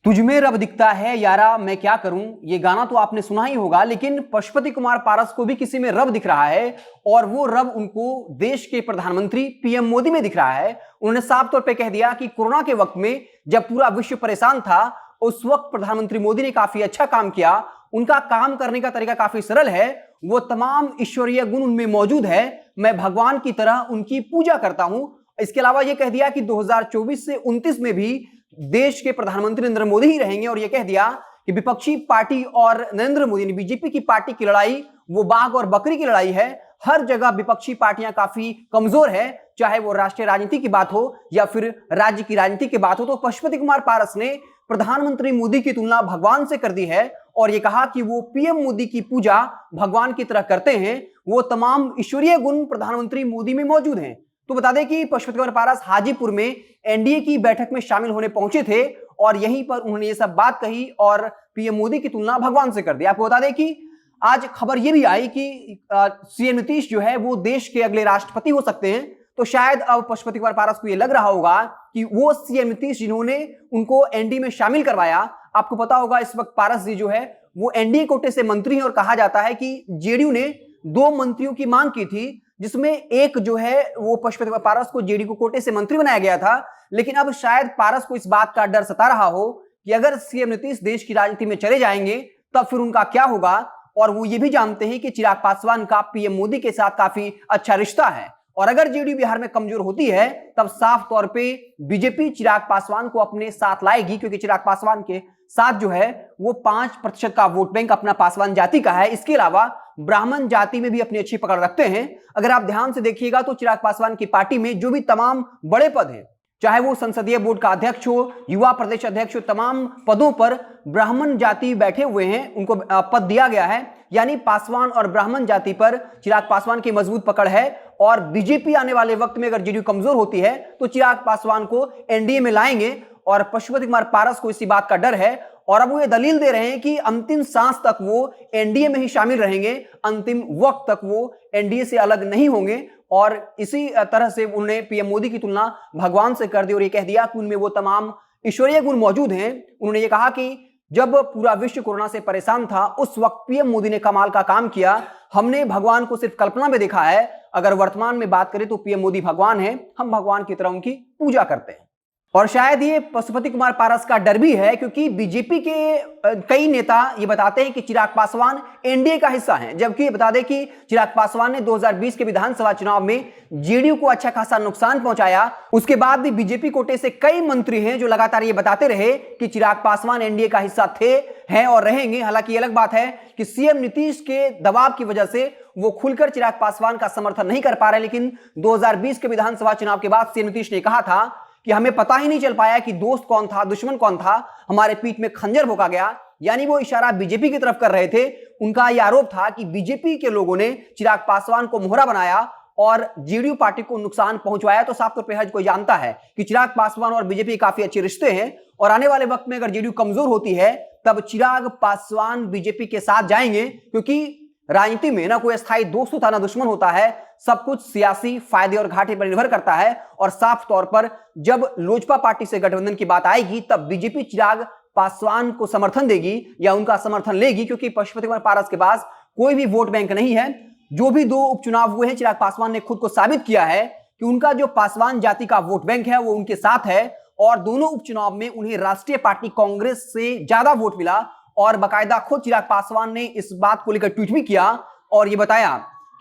तुझमें रब दिखता है यारा मैं क्या करूं, ये गाना तो आपने सुना ही होगा। लेकिन पशुपति कुमार पारस को भी किसी में रब दिख रहा है और वो रब उनको देश के प्रधानमंत्री पीएम मोदी में दिख रहा है। उन्होंने साफ तौर पे कह दिया कि कोरोना के वक्त में जब पूरा विश्व परेशान था, उस वक्त प्रधानमंत्री मोदी ने काफी अच्छा काम किया। उनका काम करने का तरीका काफी सरल है, वो तमाम ईश्वरीय गुण उनमें मौजूद है। मैं भगवान की तरह उनकी पूजा करता हूं। इसके अलावा यह कह दिया कि 2024 से 29 में भी देश के प्रधानमंत्री नरेंद्र मोदी ही रहेंगे और यह कह दिया कि विपक्षी पार्टी और नरेंद्र मोदी ने बीजेपी की पार्टी की लड़ाई वो बाघ और बकरी की लड़ाई है। हर जगह विपक्षी पार्टियां काफी कमजोर है, चाहे वो राष्ट्रीय राजनीति की बात हो या फिर राज्य की राजनीति की बात हो। तो पशुपति कुमार पारस ने प्रधानमंत्री मोदी की तुलना भगवान से कर दी है और यह कहा कि वो पीएम मोदी की पूजा भगवान की तरह करते हैं। वो तमाम ईश्वरीय गुण प्रधानमंत्री मोदी में मौजूद हैं। तो बता दें कि पशुपति कुमार पारस हाजीपुर में एनडीए की बैठक में शामिल होने पहुंचे थे और यहीं पर उन्होंने ये सब बात कही और पीएम मोदी की तुलना भगवान से कर दी। आपको बता दें कि आज खबर यह भी आई कि सीएम नीतीश जो है वो देश के अगले राष्ट्रपति हो सकते हैं। तो शायद अब पशुपति कुमार पारस को यह लग रहा होगा कि वो सीएम नीतीश जिन्होंने उनको एनडीए में शामिल करवाया। आपको पता होगा इस वक्त पारस जी जो है वो एनडीए कोटे से मंत्री हैं और कहा जाता है कि जेडीयू ने 2 मंत्रियों की मांग की थी, जिसमें एक जो है वो पशुपति पारस को जेडीयू कोटे से मंत्री बनाया गया था। लेकिन अब शायद पारस को इस बात का डर सता रहा हो कि अगर सीएम नीतीश देश की राजनीति में चले जाएंगे तब फिर उनका क्या होगा। और वो ये भी जानते हैं कि चिराग पासवान का पीएम मोदी के साथ काफी अच्छा रिश्ता है और अगर जेडीयू बिहार में कमजोर होती है तब साफ तौर पे बीजेपी चिराग पासवान को अपने साथ लाएगी, क्योंकि चिराग पासवान के साथ जो है वो 5% का वोट बैंक अपना पासवान जाति का है। इसके अलावा ब्राह्मण जाति में भी अपनी अच्छी पकड़ रखते हैं। अगर आप ध्यान से देखिएगा तो चिराग पासवान की पार्टी में जो भी तमाम बड़े पद हैं, चाहे वो संसदीय बोर्ड का अध्यक्ष हो, युवा प्रदेश अध्यक्ष हो, तमाम पदों पर ब्राह्मण जाति बैठे हुए हैं, उनको पद दिया गया है। यानी पासवान और ब्राह्मण जाति पर चिराग पासवान की मजबूत पकड़ है और बीजेपी आने वाले वक्त में अगर जेडीयू कमजोर होती है तो चिराग पासवान को एनडीए में लाएंगे और पशुपति कुमार पारस को इसी बात का डर है। और अब वो ये दलील दे रहे हैं कि अंतिम सांस तक वो एनडीए में ही शामिल रहेंगे, अंतिम वक्त तक वो एनडीए से अलग नहीं होंगे। और इसी तरह से उन्होंने पीएम मोदी की तुलना भगवान से कर दी और ये कह दिया कि उनमें वो तमाम ईश्वरीय गुण मौजूद हैं। उन्होंने ये कहा कि जब पूरा विश्व कोरोना से परेशान था उस वक्त पीएम मोदी ने कमाल का काम किया। हमने भगवान को सिर्फ कल्पना में देखा है, अगर वर्तमान में बात करें तो पीएम मोदी भगवान है, हम भगवान की तरह उनकी पूजा करते हैं। और शायद ये पशुपति कुमार पारस का डर भी है, क्योंकि बीजेपी के कई नेता ये बताते हैं कि चिराग पासवान एनडीए का हिस्सा हैं, जबकि बता दें कि चिराग पासवान ने 2020 के विधानसभा चुनाव में जेडीयू को अच्छा खासा नुकसान पहुंचाया। उसके बाद भी बीजेपी कोटे से कई मंत्री हैं जो लगातार ये बताते रहे कि चिराग पासवान एनडीए का हिस्सा थे, हैं और रहेंगे। हालांकि ये अलग बात है कि सीएम नीतीश के दबाव की वजह से वो खुलकर चिराग पासवान का समर्थन नहीं कर पा रहे। लेकिन 2020 के विधानसभा चुनाव के बाद सीएम नीतीश ने कहा था कि हमें पता ही नहीं चल पाया कि दोस्त कौन था, दुश्मन कौन था, हमारे पीठ में खंजर भोंका गया। यानी वो इशारा बीजेपी की तरफ कर रहे थे। उनका यह आरोप था कि बीजेपी के लोगों ने चिराग पासवान को मोहरा बनाया और जेडीयू पार्टी को नुकसान पहुंचवाया। तो साफ तौर पर हर कोई जानता है कि चिराग पासवान और बीजेपी काफी अच्छे रिश्ते हैं और आने वाले वक्त में अगर जेडीयू कमजोर होती है तब चिराग पासवान बीजेपी के साथ जाएंगे, क्योंकि राजनीति में ना कोई स्थायी दोस्त होता ना दुश्मन होता है, सब कुछ सियासी फायदे और घाटे पर निर्भर करता है। और साफ तौर पर जब लोजपा पार्टी से गठबंधन की बात आएगी तब बीजेपी चिराग पासवान को समर्थन देगी या उनका समर्थन लेगी, क्योंकि पशुपति कुमार पारस के पास कोई भी वोट बैंक नहीं है। जो भी 2 उपचुनाव हुए हैं, चिराग पासवान ने खुद को साबित किया है कि उनका जो पासवान जाति का वोट बैंक है वो उनके साथ है और दोनों उपचुनाव में उन्हें राष्ट्रीय पार्टी कांग्रेस से ज्यादा वोट मिला। और बाकायदा खुद चिराग पासवान ने इस बात को लेकर ट्वीट भी किया और ये बताया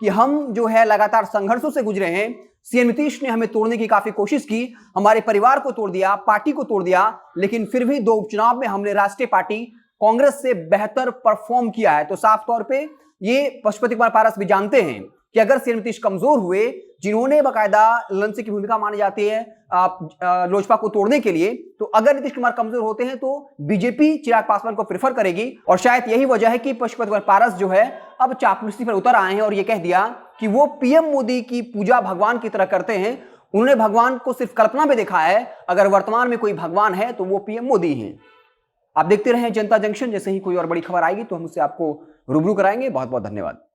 कि हम जो है लगातार संघर्षों से गुजरे हैं। सीएम नीतीश ने हमें तोड़ने की काफी कोशिश की, हमारे परिवार को तोड़ दिया, पार्टी को तोड़ दिया, लेकिन फिर भी 2 उपचुनाव में हमने राष्ट्रीय पार्टी कांग्रेस से बेहतर परफॉर्म किया है। तो साफ तौर पे ये पशुपति कुमार पारस भी जानते हैं कि अगर सीएम नीतीश कमजोर हुए, जिन्होंने बाकायदा लंच की भूमिका मानी जाती है लोजपा को तोड़ने के लिए, तो अगर नीतीश कुमार कमजोर होते हैं तो बीजेपी चिराग पासवान को प्रेफर करेगी। और शायद यही वजह है कि पशुपति कुमार पारस जो है अब चापलूसी पर उतर आए हैं और ये कह दिया कि वो पीएम मोदी की पूजा भगवान की तरह करते हैं। उन्होंने भगवान को सिर्फ कल्पना में देखा है, अगर वर्तमान में कोई भगवान है तो वो पीएम मोदी हैं। आप देखते रहें जनता जंक्शन, जैसे ही कोई और बड़ी खबर आएगी तो हम उससे आपको रूबरू कराएंगे। बहुत बहुत धन्यवाद।